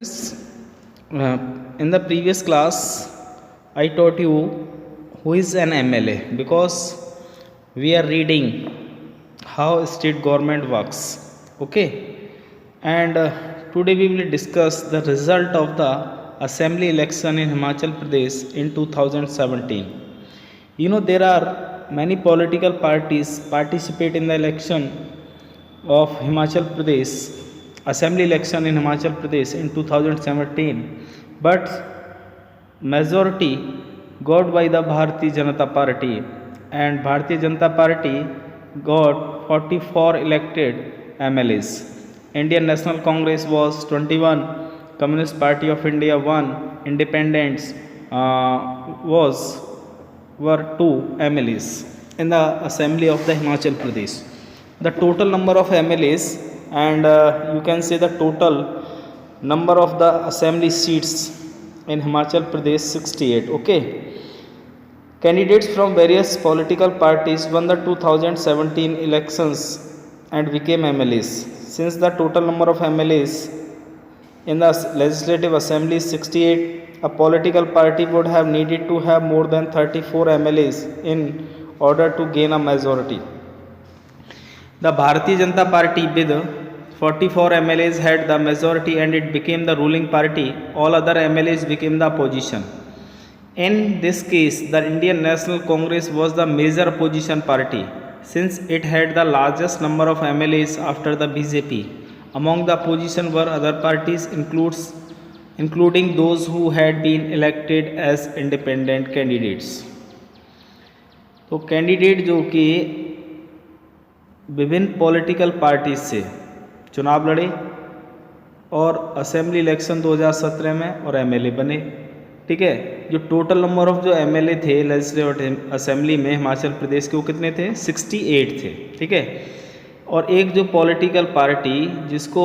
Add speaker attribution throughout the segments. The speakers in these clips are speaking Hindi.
Speaker 1: In the previous class, I taught you who is an MLA because we are reading how state government works. Okay, and today we will discuss the result of the assembly election in Himachal Pradesh in 2017. You know, there are many political parties participate in the election of Himachal Pradesh, assembly election in Himachal Pradesh in 2017, but majority got by the Bharatiya Janata Party, and Bharatiya Janata Party got 44 elected MLAs. Indian National Congress was 21, Communist Party of India 1, Independents were 2 MLAs in the assembly of the Himachal Pradesh. The total number of MLAs and you can say the total number of the assembly seats in Himachal Pradesh 68. Okay, candidates from various political parties won the 2017 elections and became MLAs. Since the total number of MLAs in the legislative assembly is 68, a political party would have needed to have more than 34 MLAs in order to gain a majority. The Bharatiya Janata Party with 44 MLAs had the majority and it became the ruling party. All other MLAs became the opposition. In this case, the Indian National Congress was the major opposition party since it had the largest number of MLAs after the BJP. Among the opposition were other parties including those who had been elected as independent candidates. तो कैंडिडेट जो कि विभिन्न पॉलिटिकल पार्टीज से चुनाव लड़े और असेंबली इलेक्शन 2017 में और एमएलए बने। ठीक है, जो टोटल नंबर ऑफ जो एमएलए थे लेजिस्लेटिव असेंबली में हिमाचल प्रदेश के वो कितने थे? 68 थे। ठीक है, और एक जो पॉलिटिकल पार्टी जिसको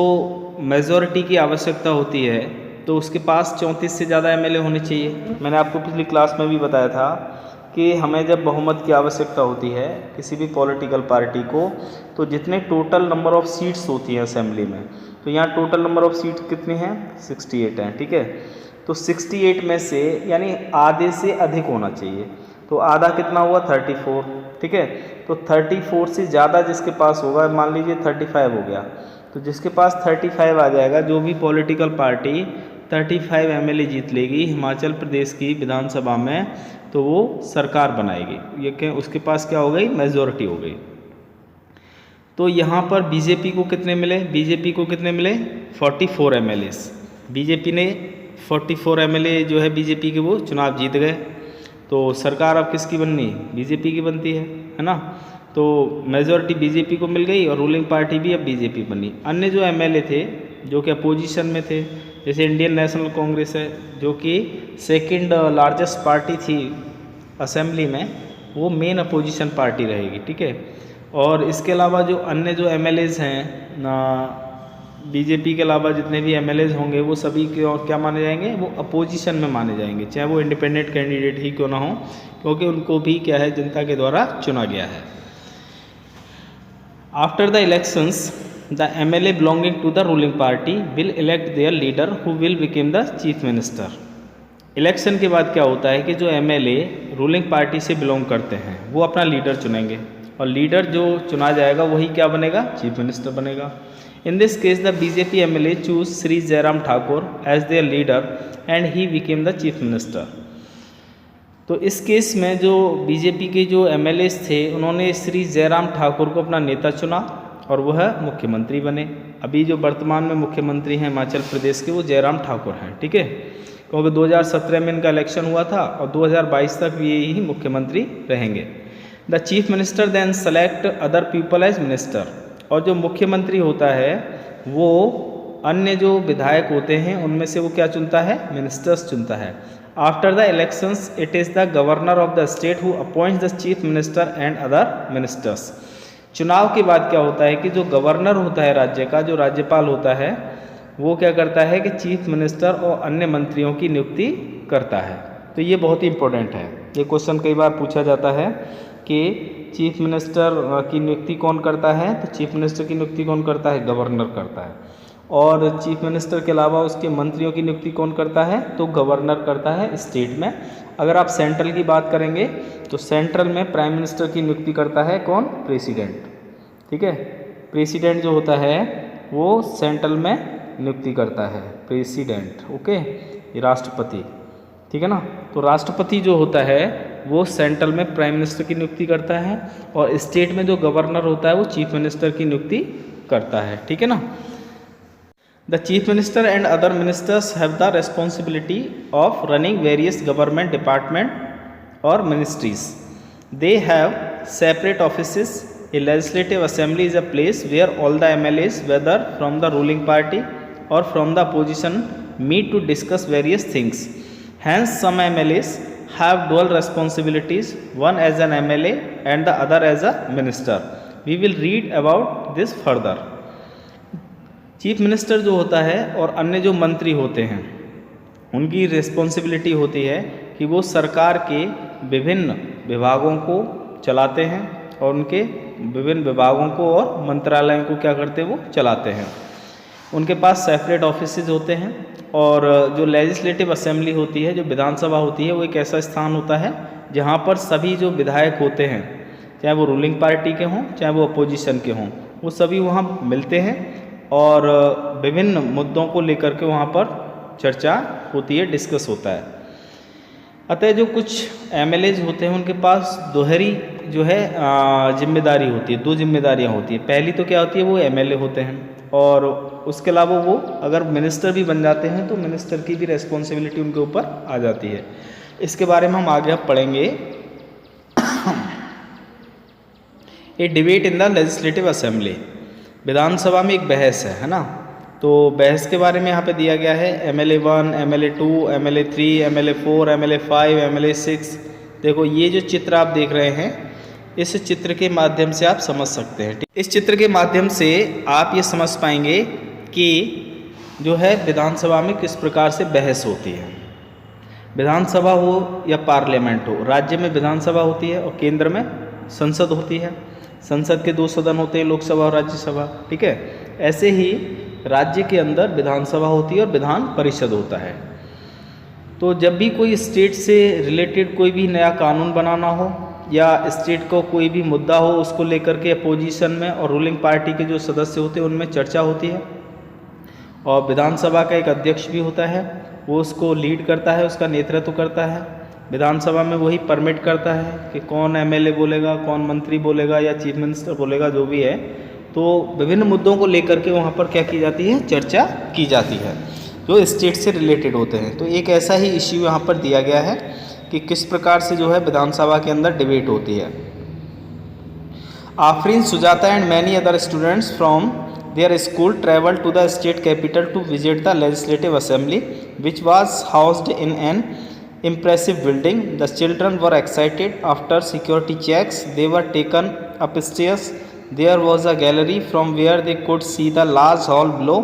Speaker 1: मेजॉरिटी की आवश्यकता होती है तो उसके पास 34 से ज़्यादा एमएलए होने चाहिए। मैंने आपको पिछली क्लास में भी बताया था कि हमें जब बहुमत की आवश्यकता होती है किसी भी पॉलिटिकल पार्टी को तो जितने टोटल नंबर ऑफ़ सीट्स होती हैं असेंबली में, तो यहाँ टोटल नंबर ऑफ़ सीट्स कितनी हैं? 68 हैं। ठीक है, तो 68 में से यानी आधे से अधिक होना चाहिए। तो आधा कितना हुआ? 34। ठीक है, तो 34 से ज़्यादा जिसके पास होगा, मान लीजिए 35 हो गया, तो जिसके पास 35 आ जाएगा, जो भी पॉलिटिकल पार्टी 35 एमएलए जीत लेगी हिमाचल प्रदेश की विधानसभा में, तो वो सरकार बनाएगी। ये क्या उसके पास क्या हो गई? मेजॉरिटी हो गई। तो यहाँ पर बीजेपी को कितने मिले? बीजेपी को कितने मिले? 44 एमएलए। बीजेपी ने 44 एमएलए जो है बीजेपी के वो चुनाव जीत गए। तो सरकार अब किसकी बननी? बीजेपी की बनती है ना। तो मेजॉरिटी बीजेपी को मिल गई और रूलिंग पार्टी भी अब बीजेपी बनी। अन्य जो एमएलए थे जो कि अपोजिशन में थे, जैसे इंडियन नेशनल कांग्रेस है जो कि सेकंड लार्जेस्ट पार्टी थी असेंबली में, वो मेन अपोजिशन पार्टी रहेगी। ठीक है, और इसके अलावा जो अन्य जो एमएलएज हैं ना, बीजेपी के अलावा जितने भी एमएलएज होंगे वो सभी क्या माने जाएंगे? वो अपोजिशन में माने जाएंगे, चाहे वो इंडिपेंडेंट कैंडिडेट ही क्यों ना हो, क्योंकि उनको भी क्या है, जनता के द्वारा चुना गया है। After the elections the MLA belonging to the ruling party will elect their leader who will become the chief minister. Election के बाद क्या होता है कि जो MLA रूलिंग पार्टी से बिलोंग करते हैं वो अपना लीडर चुनेंगे और लीडर जो चुना जाएगा वही क्या बनेगा? चीफ मिनिस्टर बनेगा। In this case the BJP MLA choose Shri Jairam Thakur as their leader and he became the chief minister. तो इस केस में जो बीजेपी के जो MLA थे उन्होंने श्री जयराम ठाकुर को अपना नेता चुना और वह मुख्यमंत्री बने। अभी जो वर्तमान में मुख्यमंत्री हैं हिमाचल प्रदेश के वो जयराम ठाकुर हैं। ठीक है, क्योंकि 2017 में इनका इलेक्शन हुआ था और 2022 तक भी यही मुख्यमंत्री रहेंगे। The chief minister then select other people as minister, और जो मुख्यमंत्री होता है वो अन्य जो विधायक होते हैं उनमें से वो क्या चुनता है? मिनिस्टर्स चुनता है। After the elections it is the governor of the state who appoints the chief minister and other ministers. चुनाव के बाद क्या होता है कि जो गवर्नर होता है राज्य का, जो राज्यपाल होता है, वो क्या करता है कि चीफ मिनिस्टर और अन्य मंत्रियों की नियुक्ति करता है। तो ये बहुत ही इंपॉर्टेंट है। ये क्वेश्चन कई बार पूछा जाता है कि चीफ मिनिस्टर की नियुक्ति कौन करता है? तो चीफ मिनिस्टर की नियुक्ति कौन करता है? गवर्नर करता है। और चीफ मिनिस्टर के अलावा उसके मंत्रियों की नियुक्ति कौन करता है? तो गवर्नर करता है स्टेट में। अगर आप सेंट्रल की बात करेंगे तो सेंट्रल में प्राइम मिनिस्टर की नियुक्ति करता है कौन? प्रेसिडेंट। ठीक है, प्रेसिडेंट जो होता है वो सेंट्रल में नियुक्ति करता है, प्रेसिडेंट। ओके, ये राष्ट्रपति, ठीक है ना। तो राष्ट्रपति जो होता है वो सेंट्रल में प्राइम मिनिस्टर की नियुक्ति करता है और स्टेट में जो गवर्नर होता है वो चीफ मिनिस्टर की नियुक्ति करता है, ठीक है ना। The chief minister and other ministers have the responsibility of running various government department और ministries. They have separate offices. A legislative assembly is a place where all the MLAs, whether from the ruling party or from the opposition, meet to discuss various things. Hence, some MLAs have dual responsibilities, one as an MLA and the other as a minister. We will read about this further. Chief minister जो होता है और अन्य जो मंत्री होते हैं उनकी रिस्पॉन्सिबिलिटी होती है कि वो सरकार के विभिन्न विभागों को चलाते हैं और उनके विभिन्न विभागों को और मंत्रालयों को क्या करते हैं? वो चलाते हैं। उनके पास सेपरेट ऑफिसेज होते हैं और जो लेजिस्लेटिव असेंबली होती है, जो विधानसभा होती है, वो एक ऐसा स्थान होता है जहाँ पर सभी जो विधायक होते हैं, चाहे वो रूलिंग पार्टी के हों चाहे वो अपोजिशन के हों, वो सभी वहाँ मिलते हैं और विभिन्न मुद्दों को लेकर के वहाँ पर चर्चा होती है, डिस्कस होता है। अतः जो कुछ MLAs होते हैं उनके पास दोहरी जो है जिम्मेदारी होती है, दो जिम्मेदारियां होती है। पहली तो क्या होती है, वो MLA होते हैं और उसके अलावा वो अगर मिनिस्टर भी बन जाते हैं तो मिनिस्टर की भी रेस्पॉन्सिबिलिटी उनके ऊपर आ जाती है। इसके बारे में हम आगे अब पढ़ेंगे। A debate in the legislative assembly, विधानसभा में एक बहस है ना। तो बहस के बारे में यहाँ पे दिया गया है MLA 1, MLA 2, MLA 3, MLA 4, MLA 5, MLA 6। देखो ये जो चित्र आप देख रहे हैं, इस चित्र के माध्यम से आप समझ सकते हैं। इस चित्र के माध्यम से आप ये समझ पाएंगे कि जो है विधानसभा में किस प्रकार से बहस होती है। विधानसभा हो या पार्लियामेंट हो, राज्य में विधानसभा होती है और केंद्र में संसद होती है। संसद के 2 सदन होते हैं, लोकसभा और राज्यसभा, ठीक है। ऐसे ही राज्य के अंदर विधानसभा होती है और विधान परिषद होता है। तो जब भी कोई स्टेट से रिलेटेड कोई भी नया कानून बनाना हो या स्टेट को कोई भी मुद्दा हो, उसको लेकर के अपोजिशन में और रूलिंग पार्टी के जो सदस्य होते हैं उनमें चर्चा होती है और विधानसभा का एक अध्यक्ष भी होता है, वो उसको लीड करता है, उसका नेतृत्व करता है। विधानसभा में वही परमिट करता है कि कौन MLA बोलेगा, कौन मंत्री बोलेगा या चीफ मिनिस्टर बोलेगा, जो भी है। तो विभिन्न मुद्दों को लेकर के वहाँ पर क्या की जाती है? चर्चा की जाती है जो स्टेट से रिलेटेड होते हैं। तो एक ऐसा ही इश्यू यहाँ पर दिया गया है कि किस प्रकार से जो है विधानसभा के अंदर डिबेट होती है। Afreen, Sujata and many other students from their school travel to the state capital to visit the legislative assembly which was housed in an impressive building. The children were excited. After security checks, they were taken upstairs. There was a gallery from where they could see the large hall below.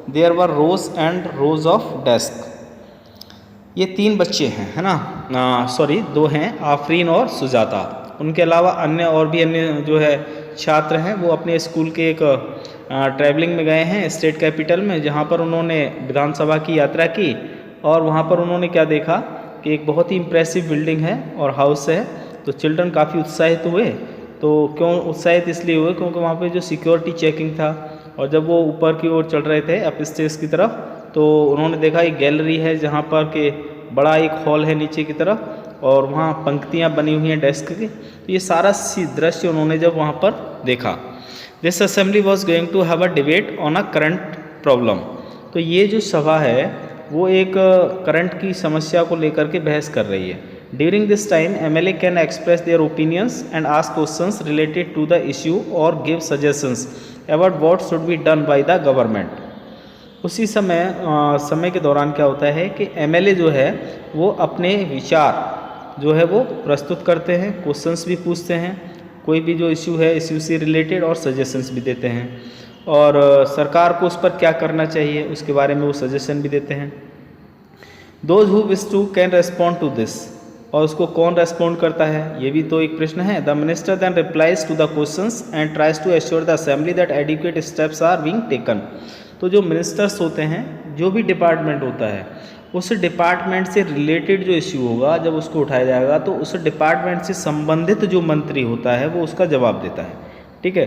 Speaker 1: There were rows and rows of desks. ये 3 बच्चे हैं, है ना, सॉरी 2 हैं, आफरीन और सुजाता। उनके अलावा और भी अन्य जो है छात्र हैं, वो अपने स्कूल के एक ट्रैवलिंग में गए हैं स्टेट कैपिटल में, जहाँ पर उन्होंने विधानसभा की यात्रा की और वहाँ पर उन्होंने क्या देखा कि एक बहुत ही इम्प्रेसिव बिल्डिंग है और हाउस है। तो चिल्ड्रन काफ़ी उत्साहित हुए। तो क्यों उत्साहित इसलिए हुए क्योंकि वहाँ पे जो सिक्योरिटी चेकिंग था और जब वो ऊपर की ओर चढ़ रहे थे अपस्टेयर्स की तरफ, तो उन्होंने देखा एक गैलरी है जहाँ पर के बड़ा एक हॉल है नीचे की तरफ और वहाँ पंक्तियाँ बनी हुई हैं डेस्क की। तो ये सारा दृश्य उन्होंने जब वहाँ पर देखा। This assembly was going to have a debate on a current problem. तो ये जो सभा है वो एक करंट की समस्या को लेकर के बहस कर रही है। During this time MLA can express their opinions and ask questions related to the issue और give suggestions about what should be done by the government. उसी समय के दौरान क्या होता है कि MLA जो है वो अपने विचार जो है वो प्रस्तुत करते हैं, क्वेश्चंस भी पूछते हैं, कोई भी जो इश्यू है इश्यू से रिलेटेड, और सजेशंस भी देते हैं और सरकार को उस पर क्या करना चाहिए उसके बारे में वो सजेशन भी देते हैं। Those who wish to can respond to this, और उसको कौन रेस्पॉन्ड करता है ये भी तो एक प्रश्न है। The minister then replies to the questions and tries to assure the assembly that adequate steps are being taken. तो जो मिनिस्टर्स होते हैं, जो भी डिपार्टमेंट होता है, उस डिपार्टमेंट से रिलेटेड जो इश्यू होगा जब उसको उठाया जाएगा तो उस डिपार्टमेंट से संबंधित जो मंत्री होता है वो उसका जवाब देता है। ठीक है,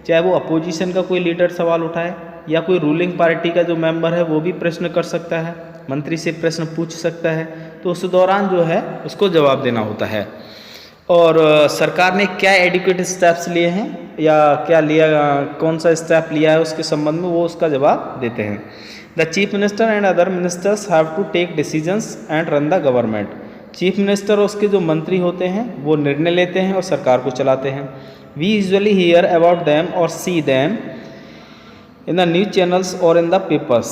Speaker 1: चाहे वो अपोजिशन का कोई लीडर सवाल उठाए या कोई रूलिंग पार्टी का जो मेंबर है वो भी प्रश्न कर सकता है, मंत्री से प्रश्न पूछ सकता है, तो उस दौरान जो है उसको जवाब देना होता है। और सरकार ने क्या एडिक्वेट स्टेप्स लिए हैं या क्या लिया, कौन सा स्टेप लिया है उसके संबंध में वो उसका जवाब देते हैं। The chief minister and other ministers have to take decisions and run the government. Chief minister और उसके जो मंत्री होते हैं वो निर्णय लेते हैं और सरकार को चलाते हैं। We usually hear about them और see them in the news channels or in the papers.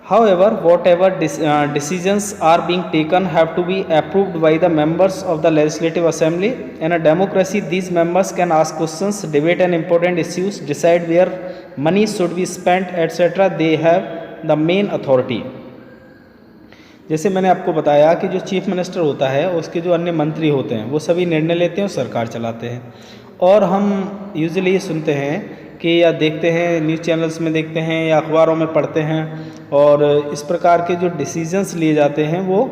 Speaker 1: However, whatever decisions are being taken have to be approved by the members of the legislative assembly. In a democracy, these members can ask questions, debate on important issues, decide where money should be spent, etc. They have the main authority. जैसे मैंने आपको बताया कि जो चीफ मिनिस्टर होता है उसके जो अन्य मंत्री होते हैं वो सभी निर्णय लेते हैं और सरकार चलाते हैं। और हम यूजुअली ये सुनते हैं कि या देखते हैं न्यूज़ चैनल्स में देखते हैं या अखबारों में पढ़ते हैं, और इस प्रकार के जो डिसीजंस लिए जाते हैं वो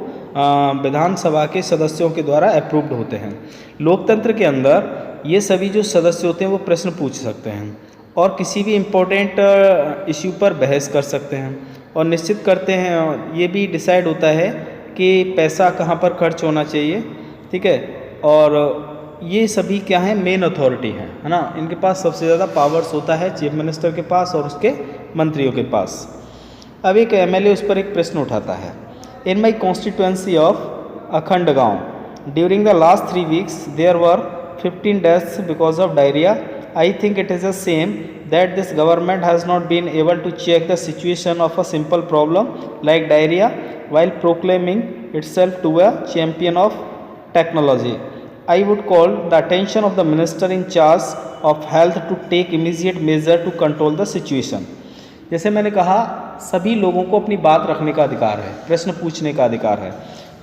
Speaker 1: विधानसभा के सदस्यों के द्वारा अप्रूव्ड होते हैं। लोकतंत्र के अंदर ये सभी जो सदस्य होते हैं वो प्रश्न पूछ सकते हैं और किसी भी इम्पोर्टेंट इश्यू पर बहस कर सकते हैं और निश्चित करते हैं, ये भी डिसाइड होता है कि पैसा कहाँ पर खर्च होना चाहिए। ठीक है, और ये सभी क्या है, मेन अथॉरिटी है ना, इनके पास सबसे ज़्यादा पावर्स होता है चीफ मिनिस्टर के पास और उसके मंत्रियों के पास। अब एक एमएलए उस पर एक प्रश्न उठाता है। In my constituency of Akhandgaon during the last 3 weeks there were 15 deaths because of diarrhoea. I think it is a shame that this government has not been able to check the situation of a simple problem like diarrhea while proclaiming itself to a champion of technology. I would call the attention of the minister in charge of health to take immediate measure to control the situation. जैसे मैंने कहा, सभी लोगों को अपनी बात रखने का अधिकार है, प्रश्न पूछने का अधिकार है।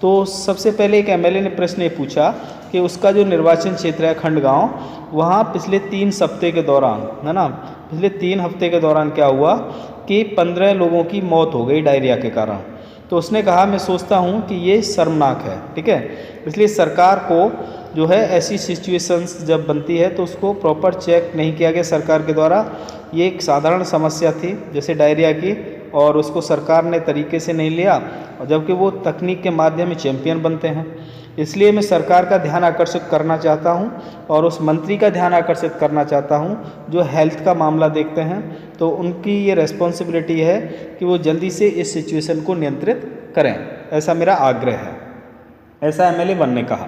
Speaker 1: तो सबसे पहले एक एमएलए ने प्रश्न ये पूछा कि उसका जो निर्वाचन क्षेत्र है खंडगांव, वहाँ पिछले 3 हफ्ते के दौरान, है ना, पिछले 3 हफ्ते के दौरान क्या हुआ कि 15 लोगों की मौत हो गई डायरिया के कारण। तो उसने कहा, मैं सोचता हूँ कि ये शर्मनाक है। ठीक है, इसलिए सरकार को जो है ऐसी सिचुएशंस जब बनती है तो उसको प्रॉपर चेक नहीं किया गया सरकार के द्वारा। ये एक साधारण समस्या थी जैसे डायरिया की, और उसको सरकार ने तरीके से नहीं लिया, और जबकि वो तकनीक के माध्यम से चैंपियन बनते हैं। इसलिए मैं सरकार का ध्यान आकर्षित करना चाहता हूं और उस मंत्री का ध्यान आकर्षित करना चाहता हूं जो हेल्थ का मामला देखते हैं। तो उनकी ये रिस्पॉन्सिबिलिटी है कि वो जल्दी से इस सिचुएशन को नियंत्रित करें, ऐसा मेरा आग्रह है। ऐसा एमएलए 1 ने कहा।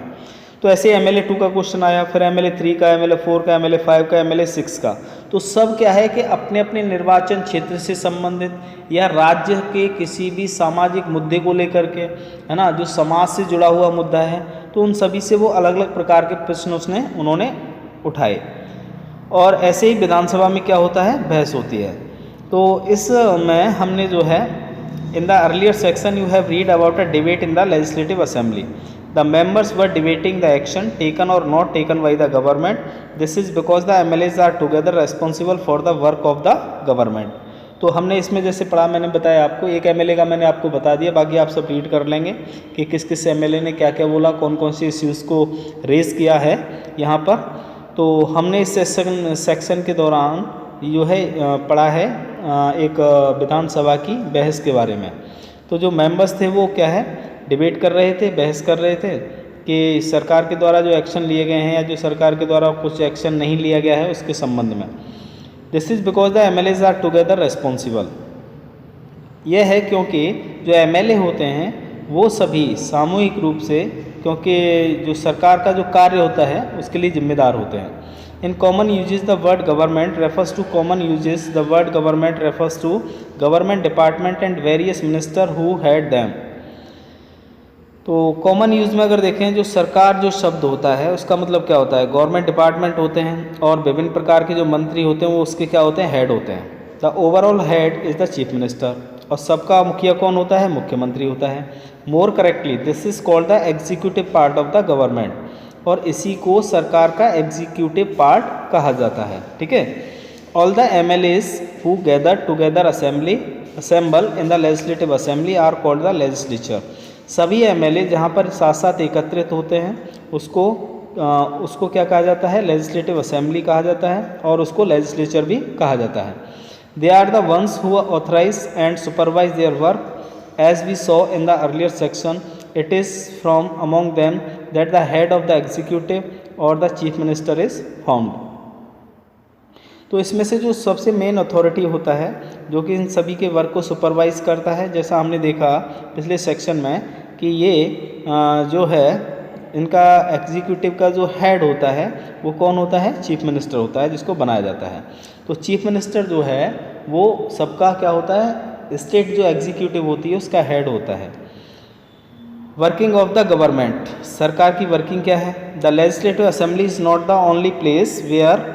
Speaker 1: तो ऐसे एमएलए 2 का क्वेश्चन आया, फिर एमएलए 3 का, एमएलए 4 का, एमएलए 5 का, एमएलए 6 का। तो सब क्या है कि अपने अपने निर्वाचन क्षेत्र से संबंधित या राज्य के किसी भी सामाजिक मुद्दे को लेकर के, है ना, जो समाज से जुड़ा हुआ मुद्दा है, तो उन सभी से वो अलग अलग प्रकार के प्रश्न उन्होंने उठाए। और ऐसे ही विधानसभा में क्या होता है, बहस होती है। तो इसमें हमने जो है, in the earlier section you have read about a debate in the legislative assembly. The members were debating the action taken or not taken by the government. This is because the MLAs are together responsible for the work of the government. तो हमने इसमें जैसे पढ़ा, मैंने बताया आपको, एक एमएलए का मैंने आपको बता दिया, बाकी आप सब रीड कर लेंगे कि किस किस एमएलए ने क्या क्या बोला, कौन कौन सी इश्यूज़ को रेज़ किया है यहाँ पर। तो हमने इस सेक्शन के दौरान जो है पढ़ा है एक विधानसभा की बहस के बारे में। तो जो मेंबर्स थे वो क्या है, डिबेट कर रहे थे, बहस कर रहे थे कि सरकार के द्वारा जो एक्शन लिए गए हैं या जो सरकार के द्वारा कुछ एक्शन नहीं लिया गया है उसके संबंध में। This is because the MLAs are together responsible. यह है क्योंकि जो एमएलए होते हैं वो सभी सामूहिक रूप से, क्योंकि जो सरकार का जो कार्य होता है उसके लिए जिम्मेदार होते हैं। In common uses the word government refers to common uses the word government refers to government department and various minister who head them. तो कॉमन यूज़ में अगर देखें, जो सरकार जो शब्द होता है उसका मतलब क्या होता है, गवर्नमेंट डिपार्टमेंट होते हैं और विभिन्न प्रकार के जो मंत्री होते हैं वो उसके क्या होते हैं, हेड होते हैं। The overall head is the chief minister, और सबका मुखिया कौन होता है, मुख्यमंत्री होता है। More correctly this is called the executive part of the government, और इसी को सरकार का एग्जीक्यूटिव पार्ट कहा जाता है। ठीक है, All the MLAs who gather together assemble in the legislative assembly are called the legislature. सभी MLA जहाँ पर साथ साथ एकत्रित होते हैं उसको क्या कहा जाता है, लेजिस्लेटिव असेंबली कहा जाता है, और उसको लेजिस्लेचर भी कहा जाता है. They are the ones who authorize and supervise their work. As we saw in the earlier section, it is from among them that the head of the executive or the chief minister is formed. तो इसमें से जो सबसे मेन अथॉरिटी होता है जो कि इन सभी के वर्क को सुपरवाइज करता है, जैसा हमने देखा पिछले सेक्शन में कि ये जो है इनका एग्जीक्यूटिव का जो हेड होता है वो कौन होता है, चीफ मिनिस्टर होता है, जिसको बनाया जाता है. तो चीफ मिनिस्टर जो है वो सबका क्या होता है, स्टेट जो एग्जीक्यूटिव होती है उसका हेड होता है. वर्किंग ऑफ द गवर्नमेंट, सरकार की वर्किंग क्या है. The legislative assembly is not the only place where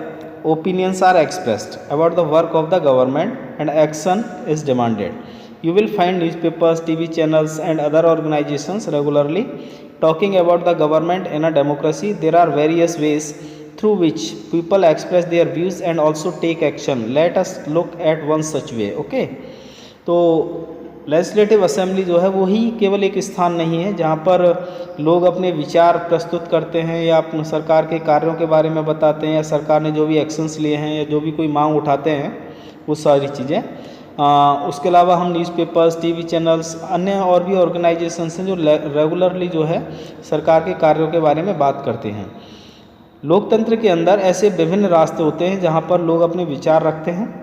Speaker 1: opinions are expressed about the work of the government and action is demanded. You will find newspapers, TV channels and other organizations regularly talking about the government in a democracy. There are various ways through which people express their views and also take action. Let us look at one such way. Okay, तो लेजिस्लेटिव असेंबली जो है वो ही केवल एक स्थान नहीं है जहाँ पर लोग अपने विचार प्रस्तुत करते हैं या अपने सरकार के कार्यों के बारे में बताते हैं या सरकार ने जो भी एक्शंस लिए हैं या जो भी कोई मांग उठाते हैं वो सारी चीज़ें. उसके अलावा हम न्यूज़पेपर्स, टीवी चैनल्स, अन्य और भी ऑर्गेनाइजेशंस हैं जो रेगुलरली जो है सरकार के कार्यों के बारे में बात करते हैं. लोकतंत्र के अंदर ऐसे विभिन्न रास्ते होते हैं जहाँ पर लोग अपने विचार रखते हैं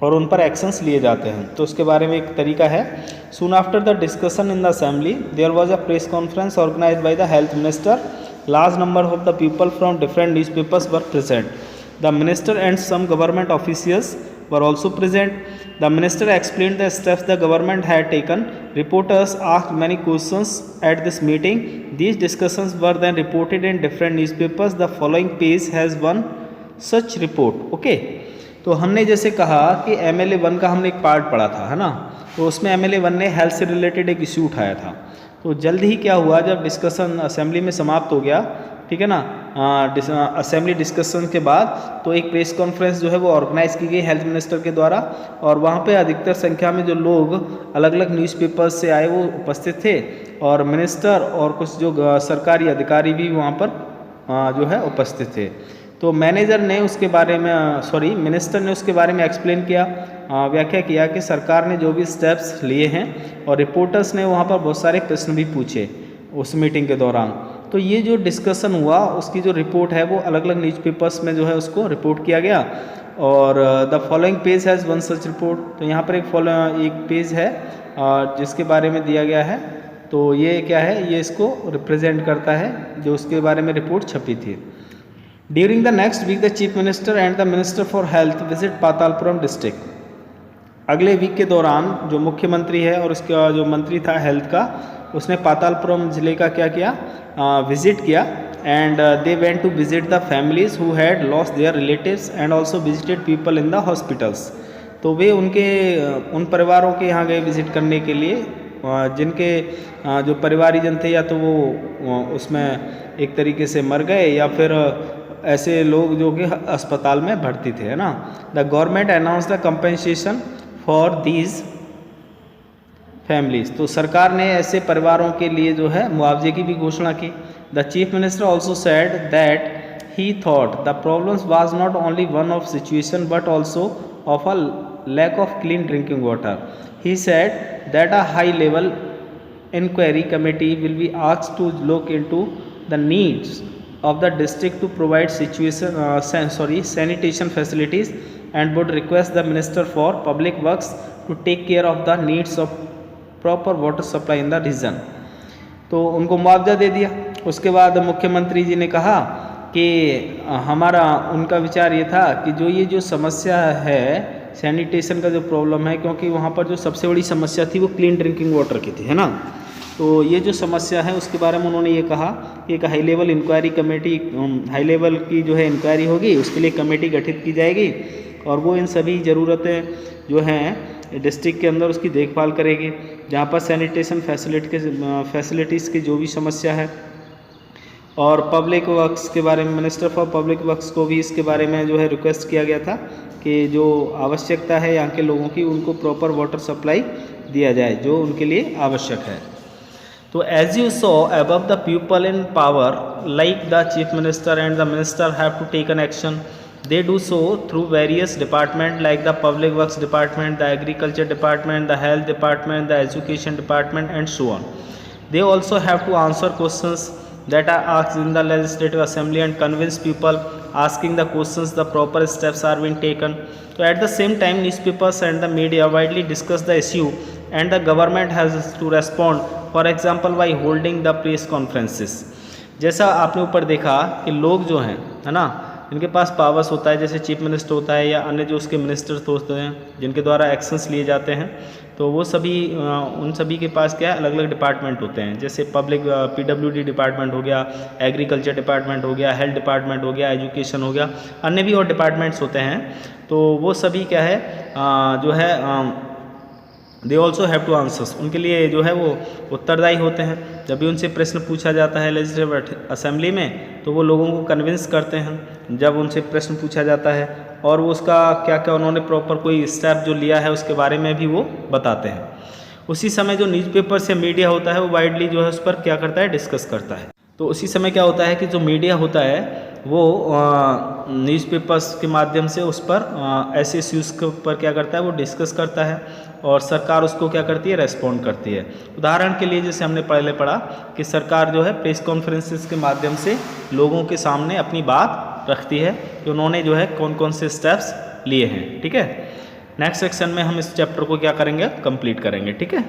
Speaker 1: और उन पर एक्शंस लिए जाते हैं. तो उसके बारे में एक तरीका है. Soon after the discussion in the assembly there was a press conference organised by the health minister. Large number of the people from different newspapers were present. The minister and some government officials were also present. The minister explained the steps the government had taken. Reporters asked many questions at this meeting. These discussions were then reported in different newspapers. The following page has one such report. Okay, तो हमने जैसे कहा कि MLA 1 का हमने एक पार्ट पढ़ा था, है ना. तो उसमें MLA 1 ने हेल्थ से रिलेटेड एक इशू उठाया था. तो जल्द ही क्या हुआ, जब डिस्कशन असेंबली में समाप्त हो गया, ठीक है ना, असेंबली डिस्कशन के बाद तो एक प्रेस कॉन्फ्रेंस जो है वो ऑर्गेनाइज़ की गई हेल्थ मिनिस्टर के द्वारा, और वहाँ पे अधिकतर संख्या में जो लोग अलग अलग न्यूज़पेपर्स से आए वो उपस्थित थे, और मिनिस्टर और कुछ जो सरकारी अधिकारी भी वहाँ पर जो है उपस्थित थे. तो मैनेजर ने उसके बारे में मिनिस्टर ने उसके बारे में एक्सप्लेन किया, व्याख्या किया कि सरकार ने जो भी स्टेप्स लिए हैं, और रिपोर्टर्स ने वहाँ पर बहुत सारे प्रश्न भी पूछे उस मीटिंग के दौरान. तो ये जो डिस्कशन हुआ उसकी जो रिपोर्ट है वो अलग अलग न्यूज़पेपर्स में जो है उसको रिपोर्ट किया गया. और the following page has one such report. तो यहाँ पर एक पेज है जिसके बारे में दिया गया है. तो ये क्या है, ये इसको रिप्रेजेंट करता है जो उसके बारे में रिपोर्ट छपी थी. During the next week, the Chief Minister and the Minister for Health visit Patalpuram district. अगले वीक के दौरान जो मुख्यमंत्री है और उसका जो मंत्री था हेल्थ का, उसने पातालपुरम ज़िले का क्या किया, विजिट किया. And they went to visit the families who had lost their relatives and also visited people in the hospitals. तो वे उन परिवारों के यहाँ गए विजिट करने के लिए जिनके जो परिवारीजन थे या तो वो उसमें एक तरीके से मर गए या फिर ऐसे लोग जो कि अस्पताल में भर्ती थे, है ना. The government announce the compensation for these families. तो सरकार ने ऐसे परिवारों के लिए जो है मुआवजे की भी घोषणा की. The chief minister also said that he thought the problems was not only one of situation but also of a lack of clean drinking water. He said that a high level inquiry committee will be asked to look into the needs of the district to provide sanitation facilities and would request the Minister for Public Works to take care of the needs of proper water supply in the region. तो उनको मुआवजा दे दिया. उसके बाद मुख्यमंत्री जी ने कहा कि उनका विचार ये था कि जो समस्या है सैनिटेशन का जो प्रॉब्लम है, क्योंकि वहाँ पर जो सबसे बड़ी समस्या थी वो क्लीन ड्रिंकिंग वाटर की थी, है ना. तो ये जो समस्या है उसके बारे में उन्होंने ये कहा कि एक high level inquiry committee, high level की जो है इंक्वायरी होगी, उसके लिए कमेटी गठित की जाएगी और वो इन सभी ज़रूरतें जो हैं डिस्ट्रिक्ट के अंदर उसकी देखभाल करेगी, जहाँ पर सैनिटेशन फैसिलिटीज़ की जो भी समस्या है और पब्लिक वर्क्स के बारे में मिनिस्टर फॉर पब्लिक वर्क्स को भी इसके बारे में जो है रिक्वेस्ट किया गया था कि जो आवश्यकता है यहाँ के लोगों की उनको प्रॉपर वाटर सप्लाई दिया जाए जो उनके लिए आवश्यक है। तो as you saw above the people in power like the chief minister and the minister have to take an action. They do so through various departments like the Public Works Department, the Agriculture Department, the Health Department, the Education Department and so on. They also have to answer questions that are asked in the Legislative Assembly and convince people asking the questions the proper steps are being taken. So at the same time newspapers and the media widely discuss the issue and the government has to respond, for example by holding the press conferences. जैसा आपने ऊपर देखा कि लोग जो हैं है ना इनके पास पावर्स होता है जैसे चीफ मिनिस्टर होता है या अन्य जो उसके मिनिस्टर्स होते हैं जिनके द्वारा एक्शंस लिए जाते हैं तो वो सभी उन सभी के पास क्या है अलग अलग डिपार्टमेंट होते हैं जैसे पब्लिक PWD डिपार्टमेंट हो गया, एग्रीकल्चर डिपार्टमेंट हो गया, हेल्थ डिपार्टमेंट हो गया, एजुकेशन हो गया, अन्य भी और डिपार्टमेंट्स होते हैं। तो वो सभी क्या है जो है they also have two answers, उनके लिए जो है वो उत्तरदायी होते हैं। जब भी उनसे प्रश्न पूछा जाता है लेजिस्लेटिव असेंबली में तो वो लोगों को कन्विंस करते हैं जब उनसे प्रश्न पूछा जाता है और वो उसका क्या क्या उन्होंने प्रॉपर कोई स्टेप जो लिया है उसके बारे में भी वो बताते हैं। उसी समय जो न्यूज़पेपर्स या मीडिया होता है वो वाइडली जो है उस पर क्या करता है डिस्कस करता है। तो उसी समय क्या होता है कि जो मीडिया होता है वो न्यूज़पेपर्स के माध्यम से उस पर ऐसे इश्यूज़ के ऊपर क्या करता है वो डिस्कस करता है और सरकार उसको क्या करती है रेस्पॉन्ड करती है। उदाहरण के लिए जैसे हमने पहले पढ़ा कि सरकार जो है प्रेस कॉन्फ्रेंसेस के माध्यम से लोगों के सामने अपनी बात रखती है कि उन्होंने जो है कौन कौन से स्टेप्स लिए हैं। ठीक है, नेक्स्ट सेक्शन में हम इस चैप्टर को क्या करेंगे कंप्लीट करेंगे। ठीक है।